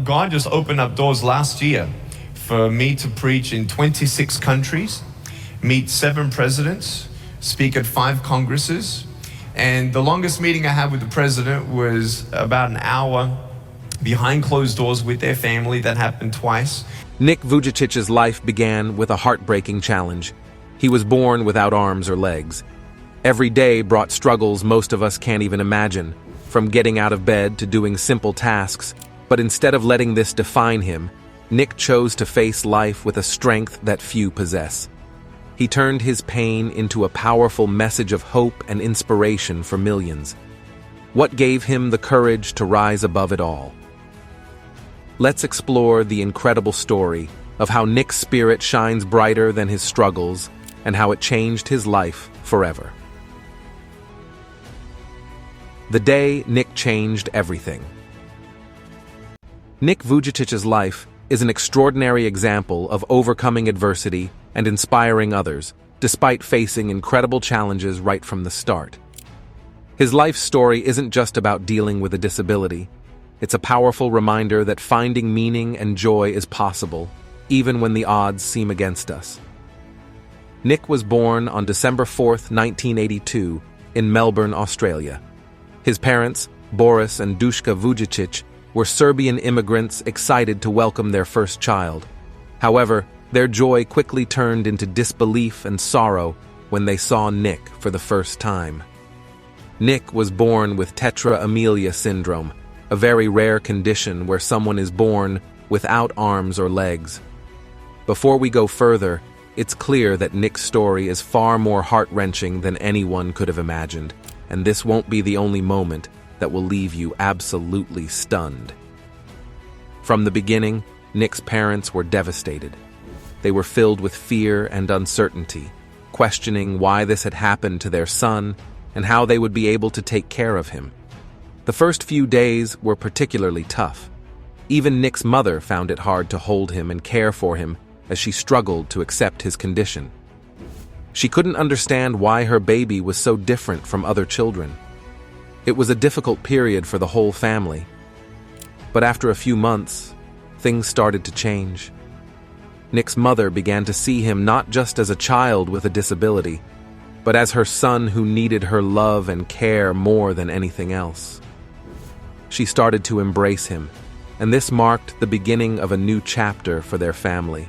God just opened up doors last year for me to preach in 26 countries, meet 7 presidents, speak at 5 congresses. And the longest meeting I had with the president was about an hour behind closed doors with their family. That happened twice. Nick Vujicic's life began with a heartbreaking challenge. He was born without arms or legs. Every day brought struggles most of us can't even imagine, from getting out of bed to doing simple tasks. But instead of letting this define him, Nick chose to face life with a strength that few possess. He turned his pain into a powerful message of hope and inspiration for millions. What gave him the courage to rise above it all? Let's explore the incredible story of how Nick's spirit shines brighter than his struggles and how it changed his life forever. The day Nick changed everything. Nick Vujicic's life is an extraordinary example of overcoming adversity and inspiring others, despite facing incredible challenges right from the start. His life story isn't just about dealing with a disability. It's a powerful reminder that finding meaning and joy is possible, even when the odds seem against us. Nick was born on December 4th, 1982, in Melbourne, Australia. His parents, Boris and Dushka Vujicic, were Serbian immigrants excited to welcome their first child. However, their joy quickly turned into disbelief and sorrow when they saw Nick for the first time. Nick was born with Tetra-Amelia syndrome, a very rare condition where someone is born without arms or legs. Before we go further, it's clear that Nick's story is far more heart-wrenching than anyone could have imagined, and this won't be the only moment that will leave you absolutely stunned. From the beginning, Nick's parents were devastated. They were filled with fear and uncertainty, questioning why this had happened to their son and how they would be able to take care of him. The first few days were particularly tough. Even Nick's mother found it hard to hold him and care for him as she struggled to accept his condition. She couldn't understand why her baby was so different from other children. It was a difficult period for the whole family. But after a few months, things started to change. Nick's mother began to see him not just as a child with a disability, but as her son who needed her love and care more than anything else. She started to embrace him, and this marked the beginning of a new chapter for their family.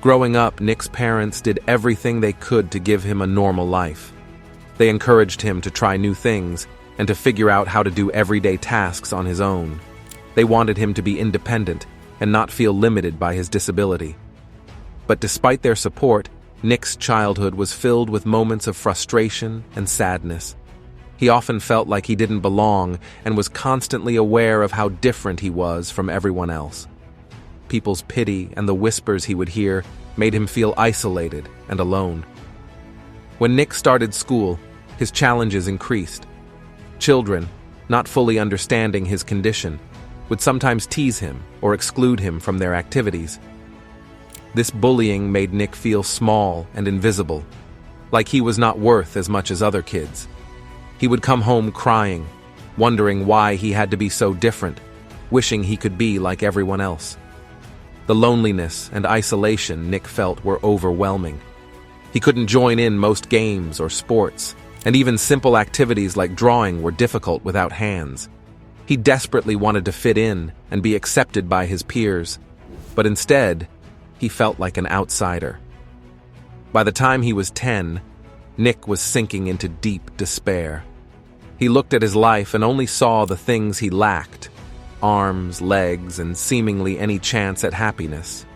Growing up, Nick's parents did everything they could to give him a normal life. They encouraged him to try new things and to figure out how to do everyday tasks on his own. They wanted him to be independent and not feel limited by his disability. But despite their support, Nick's childhood was filled with moments of frustration and sadness. He often felt like he didn't belong and was constantly aware of how different he was from everyone else. People's pity and the whispers he would hear made him feel isolated and alone. When Nick started school, his challenges increased. Children, not fully understanding his condition, would sometimes tease him or exclude him from their activities. This bullying made Nick feel small and invisible, like he was not worth as much as other kids. He would come home crying, wondering why he had to be so different, wishing he could be like everyone else. The loneliness and isolation Nick felt were overwhelming. He couldn't join in most games or sports, and even simple activities like drawing were difficult without hands. He desperately wanted to fit in and be accepted by his peers, but instead, he felt like an outsider. By the time he was 10, Nick was sinking into deep despair. He looked at his life and only saw the things he lacked: arms, legs, and seemingly any chance at happiness.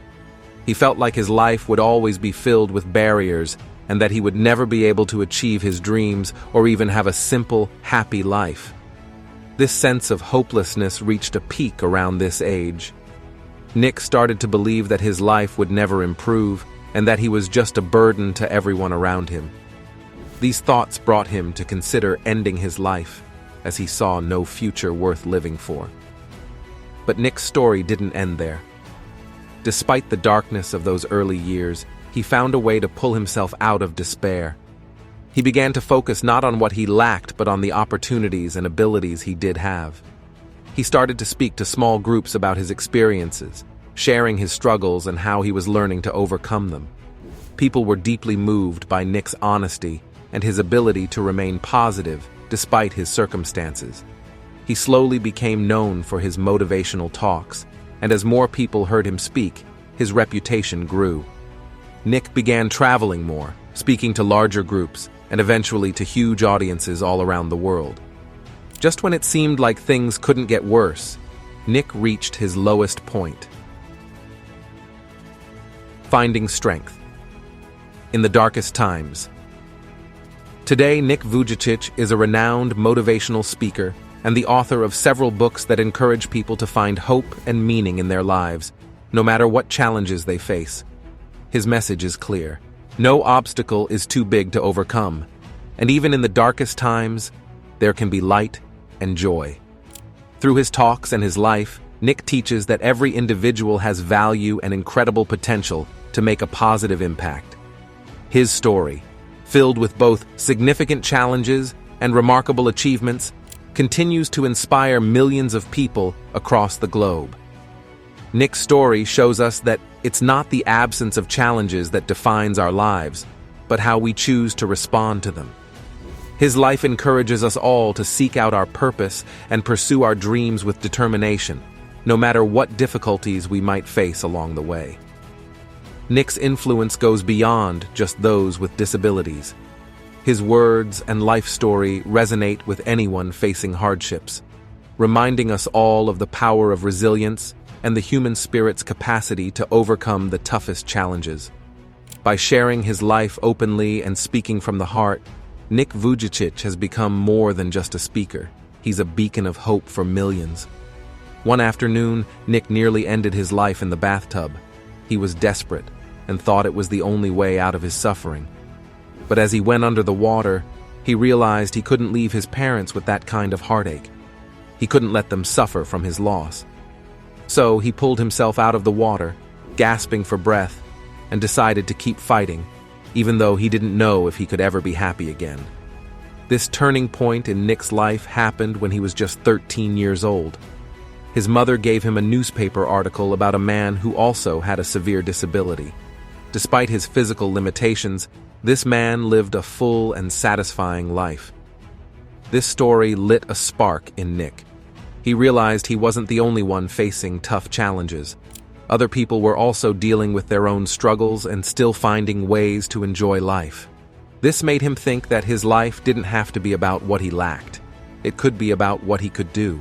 He felt like his life would always be filled with barriers and that he would never be able to achieve his dreams or even have a simple, happy life. This sense of hopelessness reached a peak around this age. Nick started to believe that his life would never improve and that he was just a burden to everyone around him. These thoughts brought him to consider ending his life, as he saw no future worth living for. But Nick's story didn't end there. Despite the darkness of those early years, he found a way to pull himself out of despair. He began to focus not on what he lacked, but on the opportunities and abilities he did have. He started to speak to small groups about his experiences, sharing his struggles and how he was learning to overcome them. People were deeply moved by Nick's honesty and his ability to remain positive despite his circumstances. He slowly became known for his motivational talks, and as more people heard him speak, his reputation grew. Nick began traveling more, speaking to larger groups, and eventually to huge audiences all around the world. Just when it seemed like things couldn't get worse, Nick reached his lowest point. Finding strength in the darkest times. Today, Nick Vujicic is a renowned motivational speaker and the author of several books that encourage people to find hope and meaning in their lives, no matter what challenges they face. His message is clear. No obstacle is too big to overcome, and even in the darkest times, there can be light and joy. Through his talks and his life, Nick teaches that every individual has value and incredible potential to make a positive impact. His story, filled with both significant challenges and remarkable achievements, continues to inspire millions of people across the globe. Nick's story shows us that it's not the absence of challenges that defines our lives, but how we choose to respond to them. His life encourages us all to seek out our purpose and pursue our dreams with determination, no matter what difficulties we might face along the way. Nick's influence goes beyond just those with disabilities. His words and life story resonate with anyone facing hardships, reminding us all of the power of resilience and the human spirit's capacity to overcome the toughest challenges. By sharing his life openly and speaking from the heart, Nick Vujicic has become more than just a speaker. He's a beacon of hope for millions. One afternoon, Nick nearly ended his life in the bathtub. He was desperate and thought it was the only way out of his suffering. But as he went under the water, he realized he couldn't leave his parents with that kind of heartache. He couldn't let them suffer from his loss. So he pulled himself out of the water, gasping for breath, and decided to keep fighting, even though he didn't know if he could ever be happy again. This turning point in Nick's life happened when he was just 13 years old. His mother gave him a newspaper article about a man who also had a severe disability. Despite his physical limitations, this man lived a full and satisfying life. This story lit a spark in Nick. He realized he wasn't the only one facing tough challenges. Other people were also dealing with their own struggles and still finding ways to enjoy life. This made him think that his life didn't have to be about what he lacked. It could be about what he could do.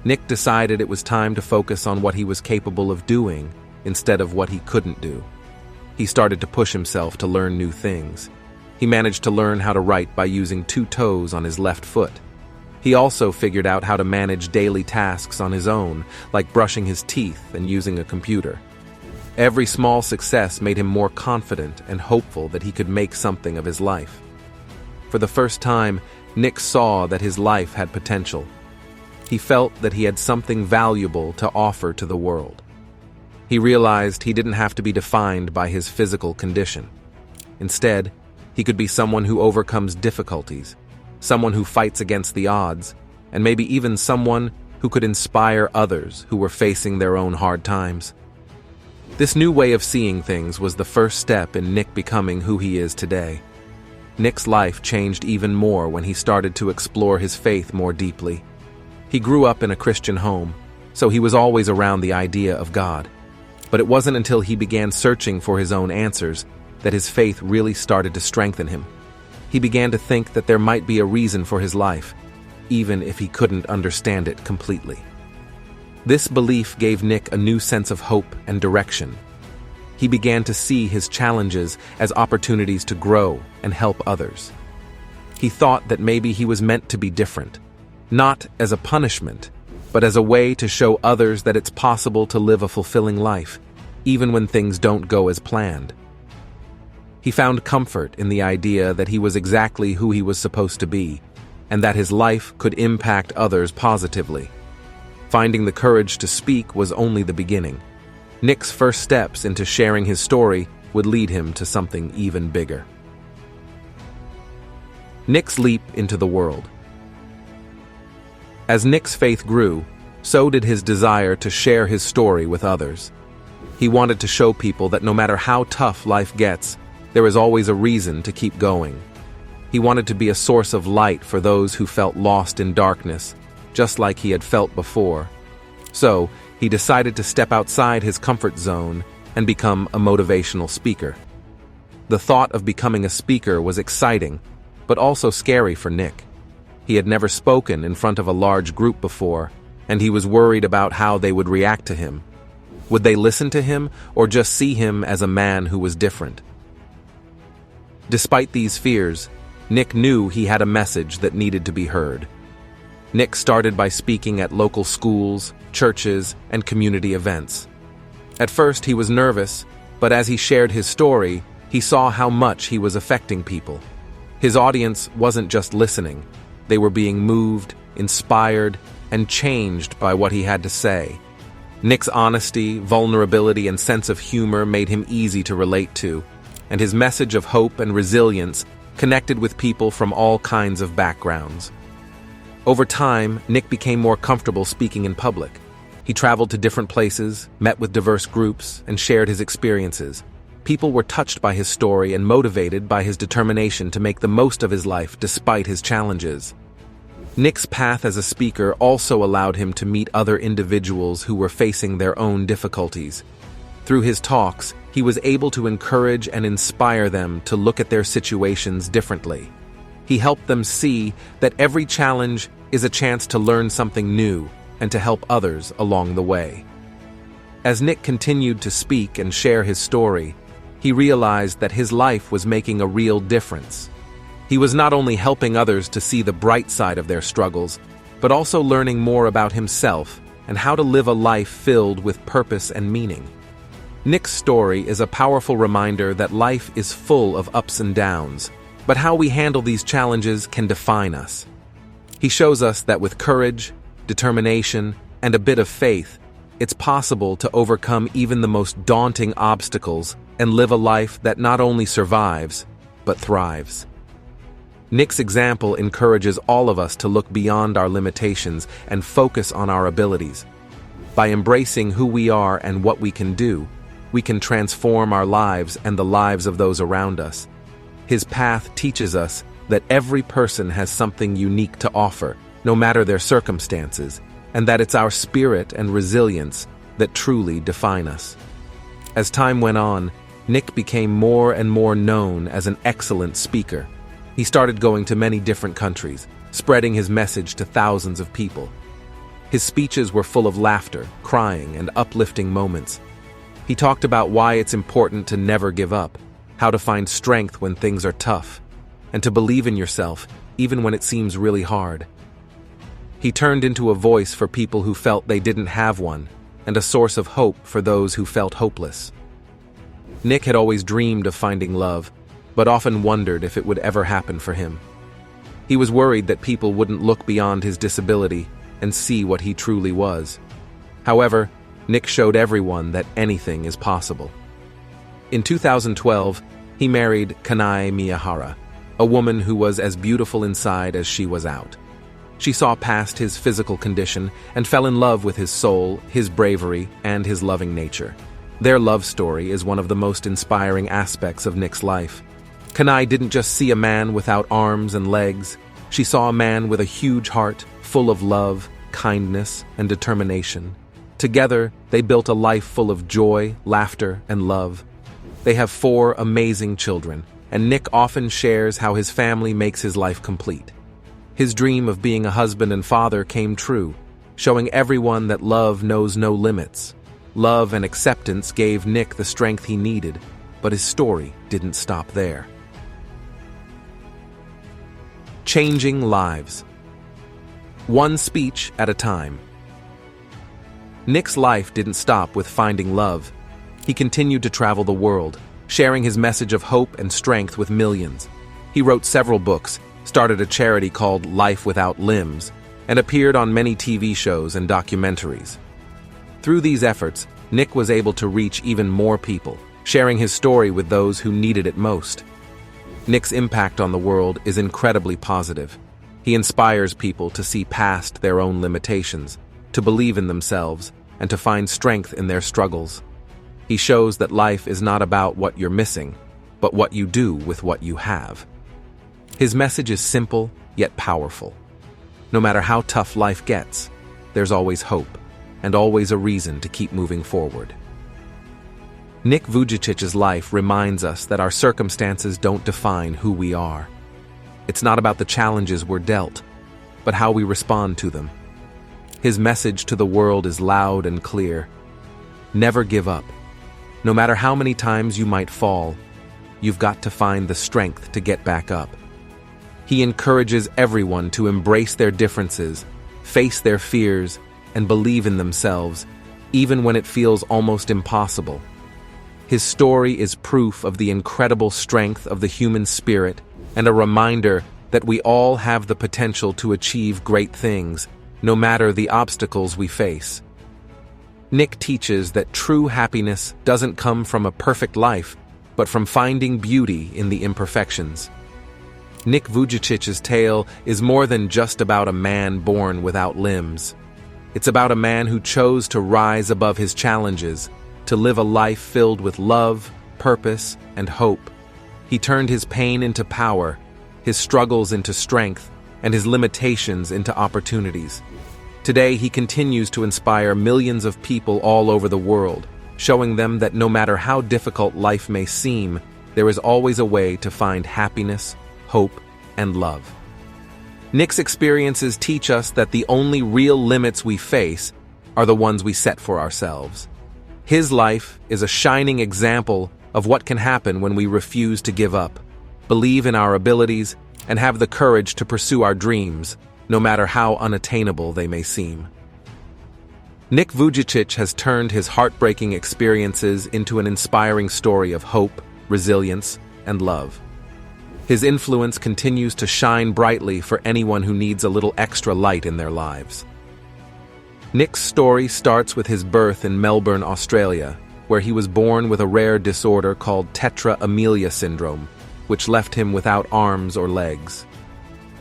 Nick decided it was time to focus on what he was capable of doing instead of what he couldn't do. He started to push himself to learn new things. He managed to learn how to write by using 2 toes on his left foot. He also figured out how to manage daily tasks on his own, like brushing his teeth and using a computer. Every small success made him more confident and hopeful that he could make something of his life. For the first time, Nick saw that his life had potential. He felt that he had something valuable to offer to the world. He realized he didn't have to be defined by his physical condition. Instead, he could be someone who overcomes difficulties, someone who fights against the odds, and maybe even someone who could inspire others who were facing their own hard times. This new way of seeing things was the first step in Nick becoming who he is today. Nick's life changed even more when he started to explore his faith more deeply. He grew up in a Christian home, so he was always around the idea of God. But it wasn't until he began searching for his own answers that his faith really started to strengthen him. He began to think that there might be a reason for his life, even if he couldn't understand it completely. This belief gave Nick a new sense of hope and direction. He began to see his challenges as opportunities to grow and help others. He thought that maybe he was meant to be different, not as a punishment, but as a way to show others that it's possible to live a fulfilling life, even when things don't go as planned. He found comfort in the idea that he was exactly who he was supposed to be, and that his life could impact others positively. Finding the courage to speak was only the beginning. Nick's first steps into sharing his story would lead him to something even bigger. Nick's leap into the world. As Nick's faith grew, so did his desire to share his story with others. He wanted to show people that no matter how tough life gets, there is always a reason to keep going. He wanted to be a source of light for those who felt lost in darkness, just like he had felt before. So, he decided to step outside his comfort zone and become a motivational speaker. The thought of becoming a speaker was exciting, but also scary for Nick. He had never spoken in front of a large group before, and he was worried about how they would react to him. Would they listen to him or just see him as a man who was different? Despite these fears, Nick knew he had a message that needed to be heard. Nick started by speaking at local schools, churches, and community events. At first, he was nervous, but as he shared his story, he saw how much he was affecting people. His audience wasn't just listening. They were being moved, inspired, and changed by what he had to say. Nick's honesty, vulnerability, and sense of humor made him easy to relate to, and his message of hope and resilience connected with people from all kinds of backgrounds. Over time, Nick became more comfortable speaking in public. He traveled to different places, met with diverse groups, and shared his experiences. People were touched by his story and motivated by his determination to make the most of his life despite his challenges. Nick's path as a speaker also allowed him to meet other individuals who were facing their own difficulties. Through his talks, he was able to encourage and inspire them to look at their situations differently. He helped them see that every challenge is a chance to learn something new and to help others along the way. As Nick continued to speak and share his story, he realized that his life was making a real difference. He was not only helping others to see the bright side of their struggles, but also learning more about himself and how to live a life filled with purpose and meaning. Nick's story is a powerful reminder that life is full of ups and downs, but how we handle these challenges can define us. He shows us that with courage, determination, and a bit of faith, it's possible to overcome even the most daunting obstacles and live a life that not only survives, but thrives. Nick's example encourages all of us to look beyond our limitations and focus on our abilities. By embracing who we are and what we can do, we can transform our lives and the lives of those around us. His path teaches us that every person has something unique to offer, no matter their circumstances, and that it's our spirit and resilience that truly define us. As time went on, Nick became more and more known as an excellent speaker. He started going to many different countries, spreading his message to thousands of people. His speeches were full of laughter, crying, and uplifting moments. He talked about why it's important to never give up, how to find strength when things are tough, and to believe in yourself even when it seems really hard. He turned into a voice for people who felt they didn't have one, and a source of hope for those who felt hopeless. Nick had always dreamed of finding love, but often wondered if it would ever happen for him. He was worried that people wouldn't look beyond his disability and see what he truly was. However, Nick showed everyone that anything is possible. In 2012, he married Kanai Miyahara, a woman who was as beautiful inside as she was out. She saw past his physical condition and fell in love with his soul, his bravery, and his loving nature. Their love story is one of the most inspiring aspects of Nick's life. Kanai didn't just see a man without arms and legs. She saw a man with a huge heart, full of love, kindness, and determination. Together, they built a life full of joy, laughter, and love. They have 4 amazing children, and Nick often shares how his family makes his life complete. His dream of being a husband and father came true, showing everyone that love knows no limits. Love and acceptance gave Nick the strength he needed, but his story didn't stop there. Changing lives. One speech at a time. Nick's life didn't stop with finding love. He continued to travel the world, sharing his message of hope and strength with millions. He wrote several books, started a charity called Life Without Limbs, and appeared on many TV shows and documentaries. Through these efforts, Nick was able to reach even more people, sharing his story with those who needed it most. Nick's impact on the world is incredibly positive. He inspires people to see past their own limitations, to believe in themselves, and to find strength in their struggles. He shows that life is not about what you're missing, but what you do with what you have. His message is simple, yet powerful. No matter how tough life gets, there's always hope, and always a reason to keep moving forward. Nick Vujicic's life reminds us that our circumstances don't define who we are. It's not about the challenges we're dealt, but how we respond to them. His message to the world is loud and clear. Never give up. No matter how many times you might fall, you've got to find the strength to get back up. He encourages everyone to embrace their differences, face their fears, and believe in themselves, even when it feels almost impossible. His story is proof of the incredible strength of the human spirit and a reminder that we all have the potential to achieve great things, no matter the obstacles we face. Nick teaches that true happiness doesn't come from a perfect life, but from finding beauty in the imperfections. Nick Vujicic's tale is more than just about a man born without limbs. It's about a man who chose to rise above his challenges, to live a life filled with love, purpose, and hope. He turned his pain into power, his struggles into strength, and his limitations into opportunities. Today, he continues to inspire millions of people all over the world, showing them that no matter how difficult life may seem, there is always a way to find happiness, hope, and love. Nick's experiences teach us that the only real limits we face are the ones we set for ourselves. His life is a shining example of what can happen when we refuse to give up, believe in our abilities, and have the courage to pursue our dreams, no matter how unattainable they may seem. Nick Vujicic has turned his heartbreaking experiences into an inspiring story of hope, resilience, and love. His influence continues to shine brightly for anyone who needs a little extra light in their lives. Nick's story starts with his birth in Melbourne, Australia, where he was born with a rare disorder called Tetra-Amelia syndrome, which left him without arms or legs.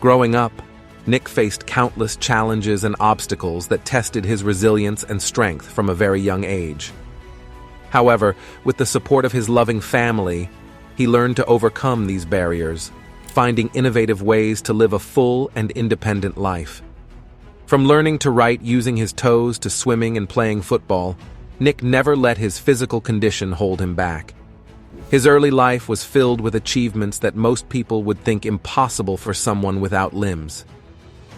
Growing up, Nick faced countless challenges and obstacles that tested his resilience and strength from a very young age. However, with the support of his loving family, he learned to overcome these barriers, finding innovative ways to live a full and independent life. From learning to write using his toes to swimming and playing football, Nick never let his physical condition hold him back. His early life was filled with achievements that most people would think impossible for someone without limbs.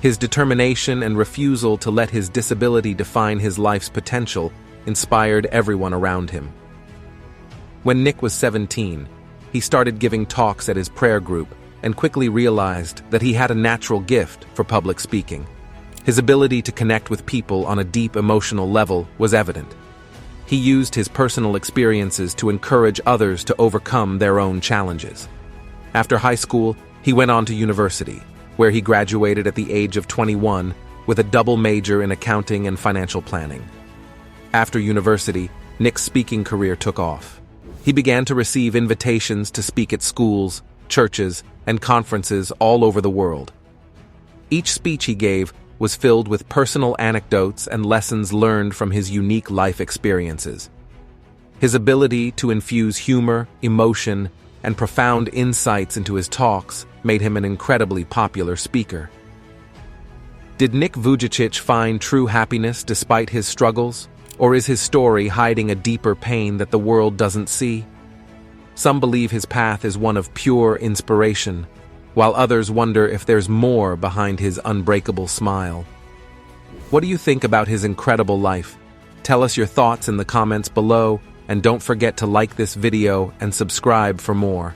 His determination and refusal to let his disability define his life's potential inspired everyone around him. When Nick was 17, he started giving talks at his prayer group and quickly realized that he had a natural gift for public speaking. His ability to connect with people on a deep emotional level was evident. He used his personal experiences to encourage others to overcome their own challenges. After high school, he went on to university, where he graduated at the age of 21 with a double major in accounting and financial planning. After university, Nick's speaking career took off. He began to receive invitations to speak at schools, churches, and conferences all over the world. Each speech he gave was filled with personal anecdotes and lessons learned from his unique life experiences. His ability to infuse humor, emotion, and profound insights into his talks made him an incredibly popular speaker. Did Nick Vujicic find true happiness despite his struggles, or is his story hiding a deeper pain that the world doesn't see? Some believe his path is one of pure inspiration, while others wonder if there's more behind his unbreakable smile. What do you think about his incredible life? Tell us your thoughts in the comments below, and don't forget to like this video and subscribe for more.